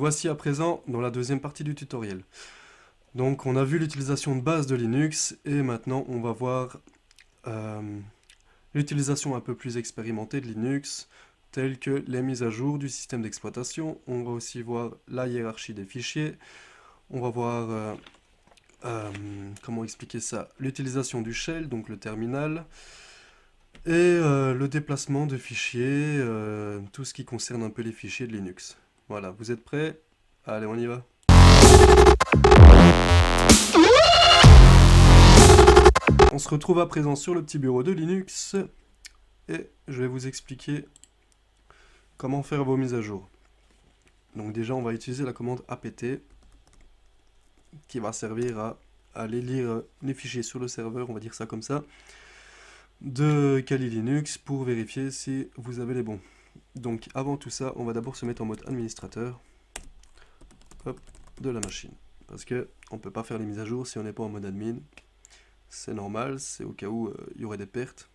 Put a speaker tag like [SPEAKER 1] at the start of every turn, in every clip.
[SPEAKER 1] voici à présent dans la deuxième partie du tutoriel. Donc on a vu l'utilisation de base de Linux et maintenant on va voir l'utilisation un peu plus expérimentée de Linux, telles que les mises à jour du système d'exploitation. On va aussi voir la hiérarchie des fichiers. On va voir, comment expliquer ça, l'utilisation du shell, donc le terminal, et le déplacement de fichiers, tout ce qui concerne un peu les fichiers de Linux. Voilà, vous êtes prêts? Allez, on y va. On se retrouve à présent sur le petit bureau de Linux et je vais vous expliquer comment faire vos mises à jour. Donc déjà, on va utiliser la commande apt qui va servir à aller lire les fichiers sur le serveur, on va dire ça comme ça, de Kali Linux pour vérifier si vous avez les bons. Donc avant tout ça, on va d'abord se mettre en mode administrateur de la machine. Parce que on ne peut pas faire les mises à jour si on n'est pas en mode admin. C'est normal, c'est au cas où il y aurait des pertes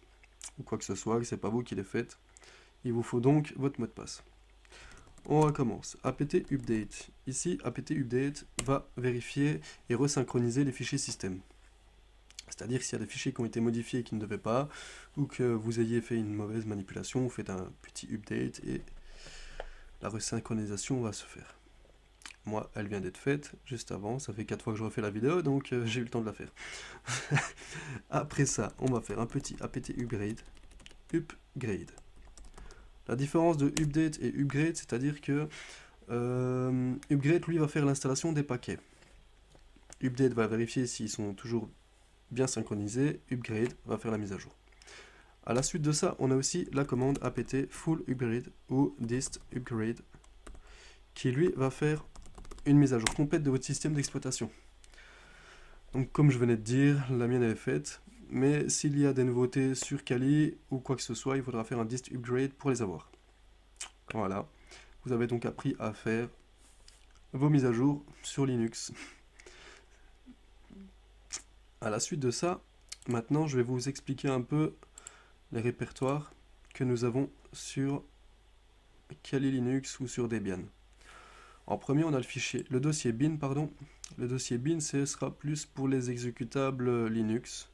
[SPEAKER 1] ou quoi que ce soit, que c'est pas vous qui les faites. Il vous faut donc votre mot de passe. On recommence. apt update. Ici, apt update va vérifier et resynchroniser les fichiers système. C'est-à-dire s'il y a des fichiers qui ont été modifiés et qui ne devaient pas, ou que vous ayez fait une mauvaise manipulation, vous faites un petit update et la resynchronisation va se faire. Moi, elle vient d'être faite juste avant, ça fait 4 fois que je refais la vidéo, donc j'ai eu le temps de la faire. Après ça, on va faire un petit apt upgrade. Upgrade. La différence de update et upgrade, c'est-à-dire que upgrade, lui, va faire l'installation des paquets. Update va vérifier s'ils sont toujours bien synchronisés. Upgrade va faire la mise à jour. À la suite de ça, on a aussi la commande apt full upgrade ou dist upgrade qui, lui, va faire une mise à jour complète de votre système d'exploitation. Donc, comme je venais de dire, la mienne elle est faite. Mais s'il y a des nouveautés sur Kali ou quoi que ce soit, il faudra faire un dist upgrade pour les avoir. Voilà. Vous avez donc appris à faire vos mises à jour sur Linux. À la suite de ça, maintenant je vais vous expliquer un peu les répertoires que nous avons sur Kali Linux ou sur Debian. En premier, on a le dossier bin, pardon. Le dossier bin, ce sera plus pour les exécutables Linux.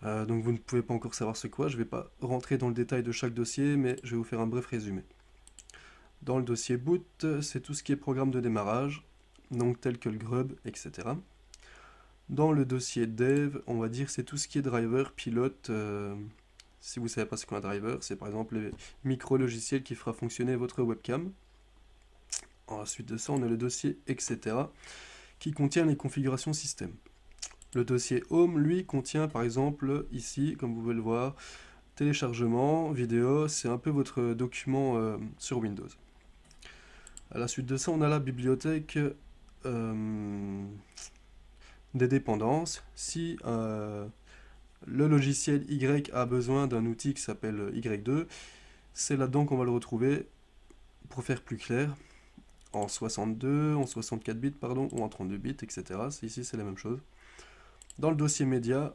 [SPEAKER 1] Donc vous ne pouvez pas encore savoir ce quoi. Je ne vais pas rentrer dans le détail de chaque dossier, mais je vais vous faire un bref résumé. Dans le dossier boot, c'est tout ce qui est programme de démarrage, donc tel que le grub, etc. Dans le dossier dev, on va dire c'est tout ce qui est driver, pilote. Si vous ne savez pas ce qu'est un driver, c'est par exemple le micro-logiciel qui fera fonctionner votre webcam. Ensuite de ça, on a le dossier etc. qui contient les configurations système. Le dossier home, lui, contient par exemple ici, comme vous pouvez le voir, téléchargement, vidéo, c'est un peu votre document sur Windows. À la suite de ça, on a la bibliothèque des dépendances. Si le logiciel Y a besoin d'un outil qui s'appelle Y2, c'est là-dedans qu'on va le retrouver. Pour faire plus clair, en 62, en 64 bits, pardon, ou en 32 bits, etc. Ici, c'est la même chose. Dans le dossier média,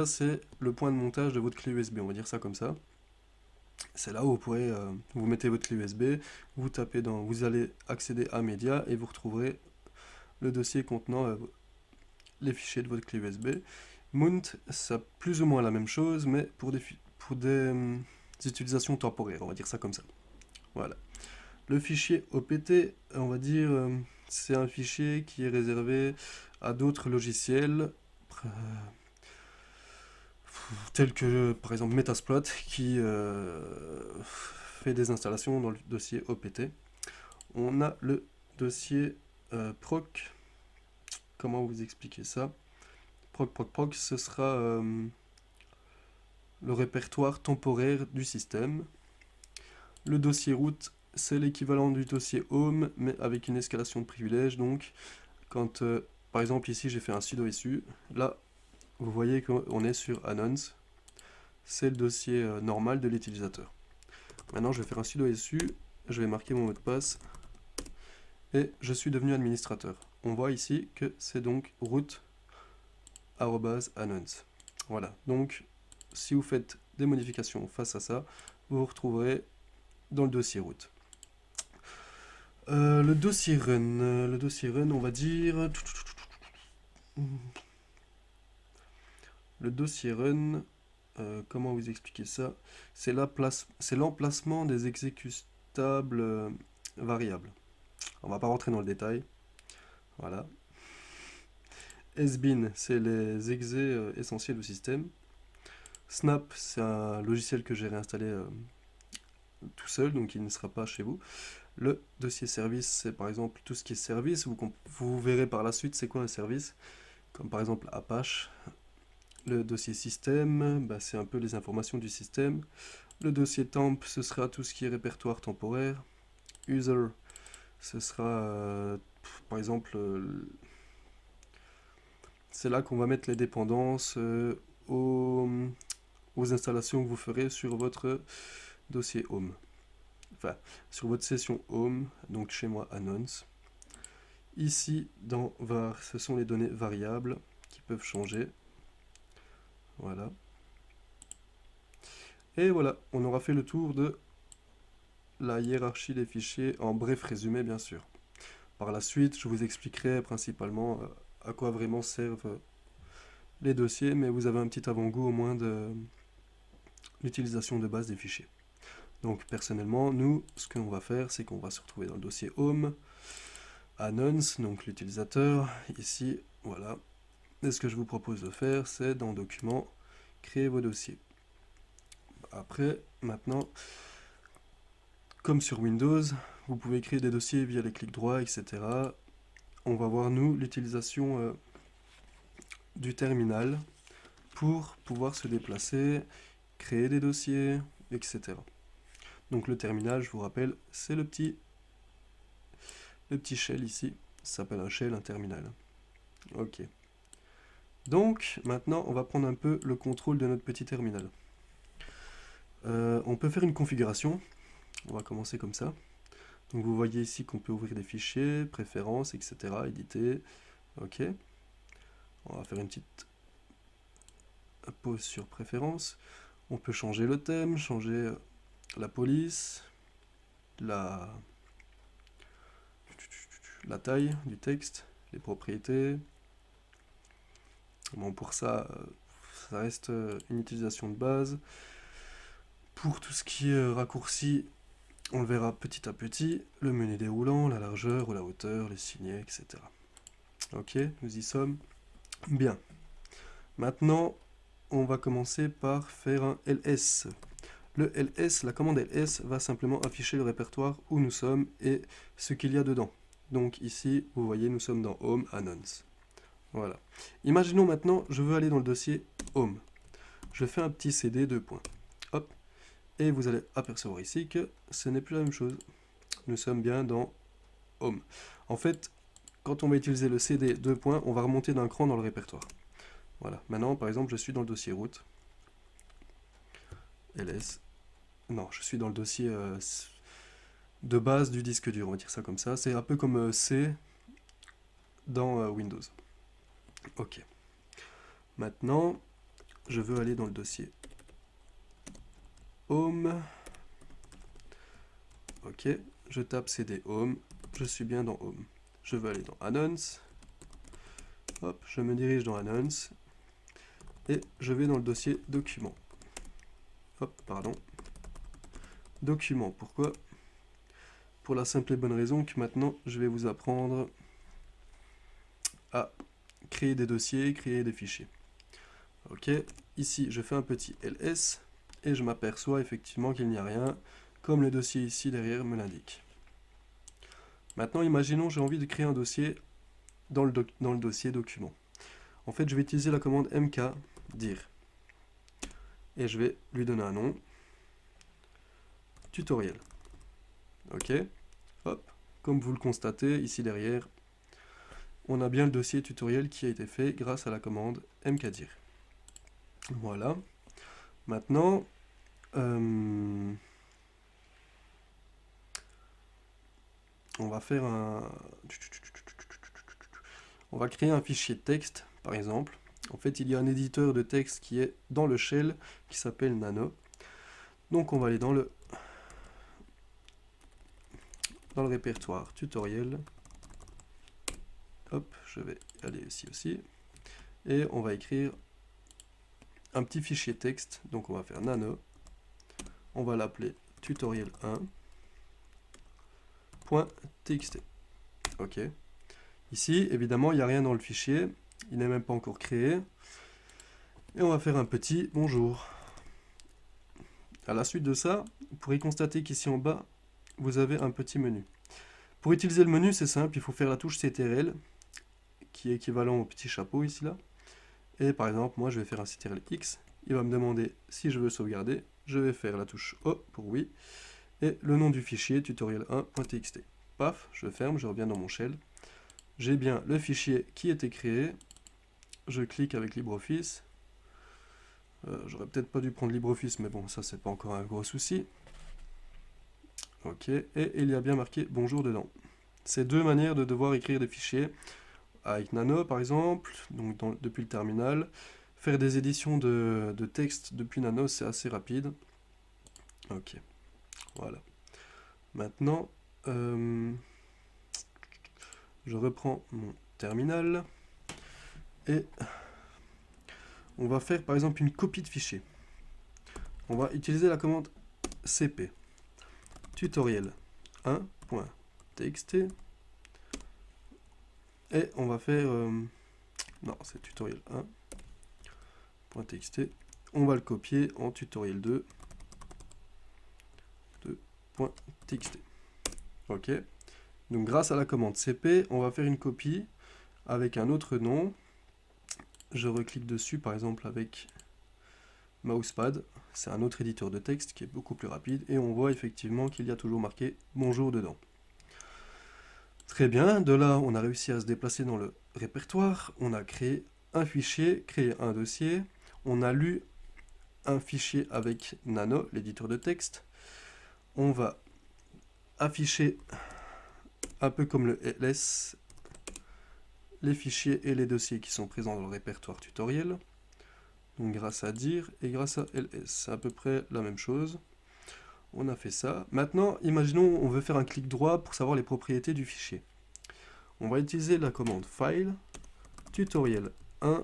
[SPEAKER 1] c'est le point de montage de votre clé USB, on va dire ça comme ça. C'est là où vous pourrez, vous mettez votre clé USB, vous allez accéder à média et vous retrouverez le dossier contenant les fichiers de votre clé USB. Mount, c'est plus ou moins la même chose, mais pour des utilisations temporaires, on va dire ça comme ça. Voilà. Le fichier OPT, on va dire, c'est un fichier qui est réservé à d'autres logiciels, tels que par exemple Metasploit, qui fait des installations dans le dossier OPT. On a le dossier proc. Comment vous expliquer ça? Proc, ce sera le répertoire temporaire du système. Le dossier root, c'est l'équivalent du dossier home, mais avec une escalation de privilèges. Donc, quand, par exemple, ici, j'ai fait un sudo su, là, vous voyez qu'on est sur announce. C'est le dossier normal de l'utilisateur. Maintenant, je vais faire un sudo su, je vais marquer mon mot de passe, et je suis devenu administrateur. On voit ici que c'est donc root @announce. Voilà, donc si vous faites des modifications face à ça, vous vous retrouverez dans le dossier root. Le dossier run, on va dire... Le dossier run, comment vous expliquer ça? C'est l'emplacement des exécutables variables. On va pas rentrer dans le détail. Voilà. SBIN, c'est les exés essentiels au système. Snap, c'est un logiciel que j'ai réinstallé tout seul, donc il ne sera pas chez vous. Le dossier service, c'est par exemple tout ce qui est service. Vous verrez par la suite c'est quoi un service, comme par exemple Apache. Le dossier système, bah, c'est un peu les informations du système. Le dossier temp, ce sera tout ce qui est répertoire temporaire. User, ce sera par exemple, c'est là qu'on va mettre les dépendances aux installations que vous ferez sur votre dossier home. Enfin, sur votre session home, donc chez moi announce. Ici, dans var, ce sont les données variables qui peuvent changer. Voilà. Et voilà, on aura fait le tour de la hiérarchie des fichiers, en bref résumé bien sûr. Par la suite, je vous expliquerai principalement à quoi vraiment servent les dossiers, mais vous avez un petit avant-goût au moins de l'utilisation de base des fichiers. Donc personnellement, nous, ce qu'on va faire, c'est qu'on va se retrouver dans le dossier home, announce, donc l'utilisateur, ici, voilà. Et ce que je vous propose de faire, c'est dans document, créer vos dossiers. Après, maintenant, comme sur Windows, vous pouvez créer des dossiers via les clics droits, etc. On va voir, nous, l'utilisation du terminal pour pouvoir se déplacer, créer des dossiers, etc. Donc le terminal, je vous rappelle, c'est le petit shell ici. Ça s'appelle un shell, un terminal. Ok. Donc, maintenant, on va prendre un peu le contrôle de notre petit terminal. On peut faire une configuration. On va commencer comme ça. Donc vous voyez ici qu'on peut ouvrir des fichiers, préférences, etc. Éditer. Ok. On va faire une petite pause sur préférences. On peut changer le thème, changer la police, la taille du texte, les propriétés. Bon, pour ça, ça reste une utilisation de base. Pour tout ce qui est raccourci, on le verra petit à petit, le menu déroulant, la largeur ou la hauteur, les signets, etc. Ok, nous y sommes. Bien. Maintenant, on va commencer par faire un ls. Le ls, la commande ls va simplement afficher le répertoire où nous sommes et ce qu'il y a dedans. Donc ici, vous voyez, nous sommes dans Home Announce. Voilà. Imaginons maintenant, je veux aller dans le dossier Home. Je fais un petit cd 2 points. Hop. Et vous allez apercevoir ici que ce n'est plus la même chose. Nous sommes bien dans Home. En fait, quand on va utiliser le cd 2 points, on va remonter d'un cran dans le répertoire. Voilà. Maintenant, par exemple, je suis dans le dossier route. ls. Non, je suis dans le dossier de base du disque dur, on va dire ça comme ça. C'est un peu comme C dans Windows. Ok. Maintenant, je veux aller dans le dossier Home. Ok, je tape cd Home, je suis bien dans Home. Je veux aller dans Announce. Hop, je me dirige dans Announce. Et je vais dans le dossier Document. Hop, pardon. Document, pourquoi? Pour la simple et bonne raison que maintenant, je vais vous apprendre à créer des dossiers, créer des fichiers. Ok, ici, je fais un petit ls et je m'aperçois effectivement qu'il n'y a rien, comme le dossier ici derrière me l'indique. Maintenant, imaginons j'ai envie de créer un dossier dans le dossier document. En fait, je vais utiliser la commande mkdir et je vais lui donner un nom, tutoriel. Ok, hop, comme vous le constatez ici derrière, on a bien le dossier tutoriel qui a été fait grâce à la commande mkdir. Voilà. Maintenant, on va faire on va créer un fichier texte, par exemple. En fait, il y a un éditeur de texte qui est dans le shell, qui s'appelle Nano. Donc on va aller dans le dans le répertoire tutoriel. Hop, je vais aller ici aussi. Et on va écrire un petit fichier texte. Donc on va faire nano. On va l'appeler tutoriel1.txt. Ok. Ici, évidemment, il n'y a rien dans le fichier. Il n'est même pas encore créé. Et on va faire un petit bonjour. À la suite de ça, vous pourrez constater qu'ici en bas, vous avez un petit menu. Pour utiliser le menu, c'est simple, il faut faire la touche CTRL, qui est équivalent au petit chapeau ici là. Et par exemple, moi je vais faire un CTRL X. Il va me demander si je veux sauvegarder. Je vais faire la touche O pour oui. Et le nom du fichier, tutoriel1.txt. Paf, je ferme, je reviens dans mon shell. J'ai bien le fichier qui était créé. Je clique avec LibreOffice. J'aurais peut-être pas dû prendre LibreOffice, mais bon, ça c'est pas encore un gros souci. Ok, et il y a bien marqué bonjour dedans. C'est deux manières de devoir écrire des fichiers. Avec Nano par exemple, donc depuis le terminal. Faire des éditions de texte depuis Nano, c'est assez rapide. Ok, voilà. Maintenant, je reprends mon terminal. Et on va faire par exemple une copie de fichier. On va utiliser la commande cp tutoriel1.txt et on va faire non, c'est tutoriel1.txt. On va le copier en tutoriel2.txt. Ok. Donc grâce à la commande cp, on va faire une copie avec un autre nom. Je reclique dessus par exemple avec Mousepad, c'est un autre éditeur de texte qui est beaucoup plus rapide, et on voit effectivement qu'il y a toujours marqué bonjour dedans. Très bien, de là on a réussi à se déplacer dans le répertoire, on a créé un fichier, créé un dossier, on a lu un fichier avec Nano, l'éditeur de texte, on va afficher un peu comme le ls les fichiers et les dossiers qui sont présents dans le répertoire tutoriel. Donc grâce à dir et grâce à ls, c'est à peu près la même chose. On a fait ça. Maintenant, imaginons on veut faire un clic droit pour savoir les propriétés du fichier. On va utiliser la commande file tutoriel 1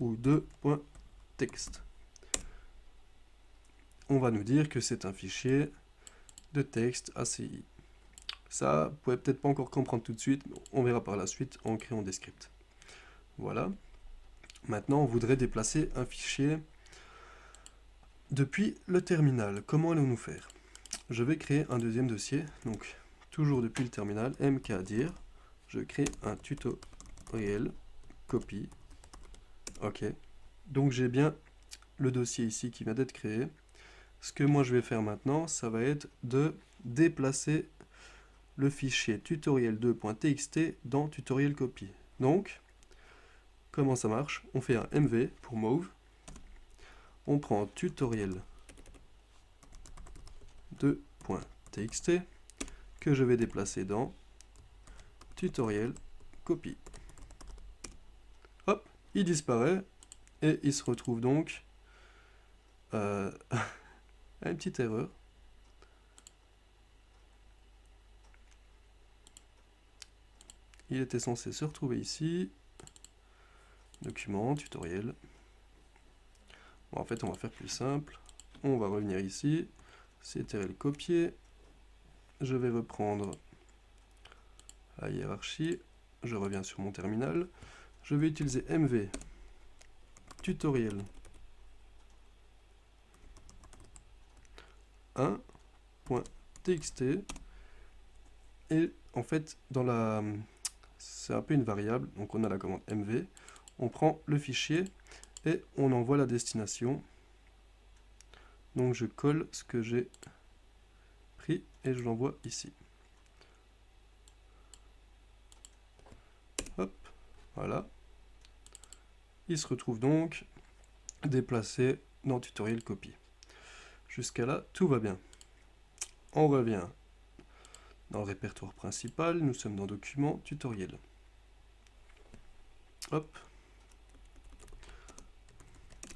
[SPEAKER 1] ou 2.txt. On va nous dire que c'est un fichier de texte ACI. Ça, vous pouvez peut-être pas encore comprendre tout de suite, mais on verra par la suite en créant des scripts. Voilà. Maintenant, on voudrait déplacer un fichier depuis le terminal. Comment allons-nous faire? Je vais créer un deuxième dossier, donc toujours depuis le terminal, mkdir, je crée un tutoriel, copie, ok. Donc j'ai bien le dossier ici qui vient d'être créé. Ce que moi je vais faire maintenant, ça va être de déplacer le fichier tutoriel2.txt dans tutoriel copy. Donc, comment ça marche? On fait un mv pour move, on prend tutoriel2.txt que je vais déplacer dans tutoriel copy. Hop, il disparaît et il se retrouve donc à une petite erreur. Il était censé se retrouver ici. Document, tutoriel. Bon, en fait, on va faire plus simple. On va revenir ici. CTRL copier. Je vais reprendre la hiérarchie. Je reviens sur mon terminal. Je vais utiliser mv tutoriel 1.txt. Et en fait, c'est un peu une variable. Donc on a la commande mv. On prend le fichier et on envoie la destination. Donc je colle ce que j'ai pris et je l'envoie ici. Hop, voilà. Il se retrouve donc déplacé dans tutoriel copie. Jusqu'à là, tout va bien. On revient dans le répertoire principal, nous sommes dans document, tutoriel. Hop.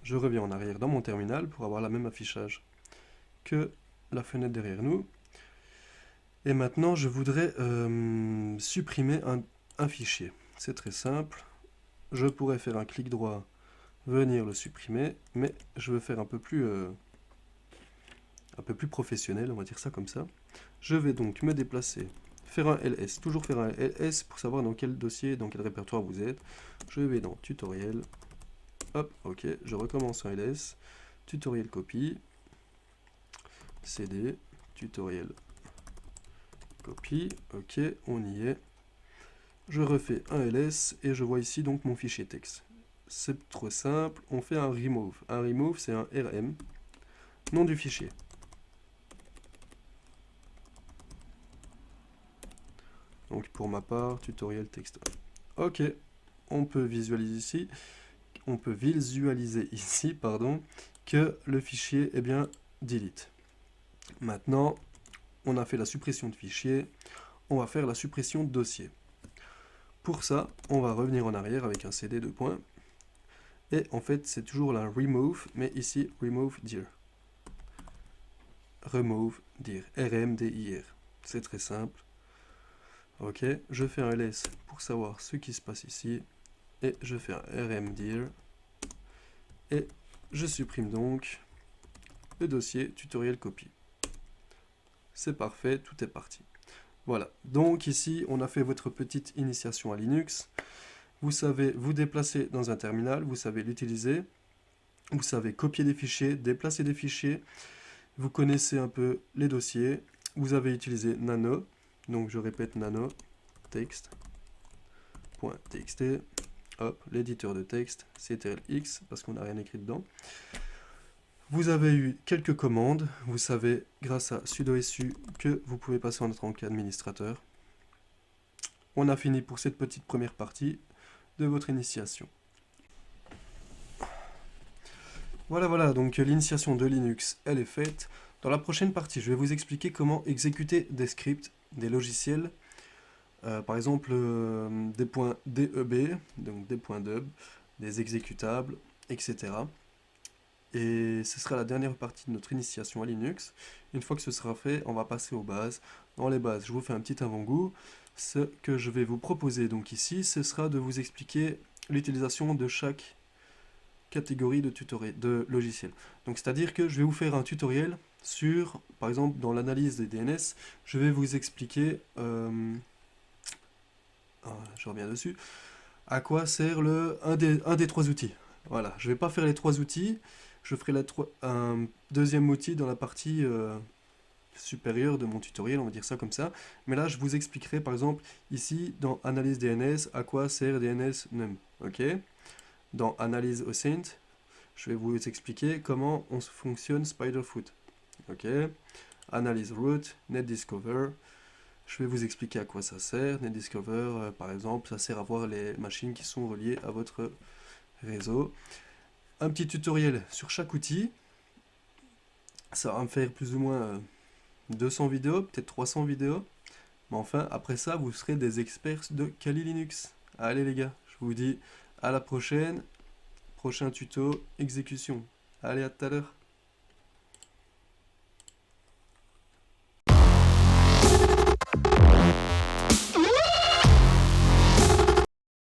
[SPEAKER 1] Je reviens en arrière dans mon terminal pour avoir la même affichage que la fenêtre derrière nous. Et maintenant, je voudrais supprimer un fichier. C'est très simple. Je pourrais faire un clic droit, venir le supprimer, mais je veux faire un peu plus professionnel, on va dire ça comme ça. Je vais donc me déplacer, faire un ls, toujours faire un ls pour savoir dans quel dossier, dans quel répertoire vous êtes. Je vais dans tutoriel, hop, ok, je recommence un ls, tutoriel copie, cd, tutoriel copie, ok, on y est. Je refais un ls et je vois ici donc mon fichier texte. C'est trop simple, on fait un remove. Un remove, c'est un rm, nom du fichier. Donc pour ma part, tutoriel texte. Ok, on peut visualiser ici, pardon, que le fichier est bien delete. Maintenant, on a fait la suppression de fichier, on va faire la suppression de dossier. Pour ça, on va revenir en arrière avec un cd de points. Et en fait, c'est toujours la remove, mais ici, remove dir. Remove dir, RMDIR. C'est très simple. Ok, je fais un ls pour savoir ce qui se passe ici. Et je fais un rmdir. Et je supprime donc le dossier tutoriel copie. C'est parfait, tout est parti. Voilà, donc ici, on a fait votre petite initiation à Linux. Vous savez vous déplacer dans un terminal, vous savez l'utiliser. Vous savez copier des fichiers, déplacer des fichiers. Vous connaissez un peu les dossiers. Vous avez utilisé nano. Donc je répète nano text.txt. Hop, l'éditeur de texte, ctrlx, parce qu'on n'a rien écrit dedans. Vous avez eu quelques commandes. Vous savez, grâce à sudo su, que vous pouvez passer en tant qu'administrateur. On a fini pour cette petite première partie de votre initiation. Voilà, donc l'initiation de Linux, elle est faite. Dans la prochaine partie, je vais vous expliquer comment exécuter des scripts, des logiciels, par exemple des points DEB, donc des points dub, des exécutables, etc. Et ce sera la dernière partie de notre initiation à Linux. Une fois que ce sera fait, on va passer aux bases. Dans les bases, je vous fais un petit avant-goût. Ce que je vais vous proposer donc ici, ce sera de vous expliquer l'utilisation de chaque catégorie de logiciels. Donc c'est-à-dire que je vais vous faire un tutoriel sur, par exemple, dans l'analyse des DNS, je vais vous expliquer, je reviens dessus, à quoi sert un des trois outils. Voilà, je ne vais pas faire les trois outils, je ferai un deuxième outil dans la partie supérieure de mon tutoriel, on va dire ça comme ça. Mais là, je vous expliquerai, par exemple, ici, dans analyse DNS, à quoi sert DNS num. Ok. Dans analyse OSINT, je vais vous expliquer comment on fonctionne Spiderfoot. Ok. Analyse root, NetDiscover. Je vais vous expliquer à quoi ça sert. NetDiscover, par exemple, ça sert à voir les machines qui sont reliées à votre réseau. Un petit tutoriel sur chaque outil. Ça va me faire plus ou moins 200 vidéos, peut-être 300 vidéos. Mais enfin, après ça, vous serez des experts de Kali Linux. Allez les gars, je vous dis à la prochaine. Prochain tuto, exécution. Allez, à tout à l'heure.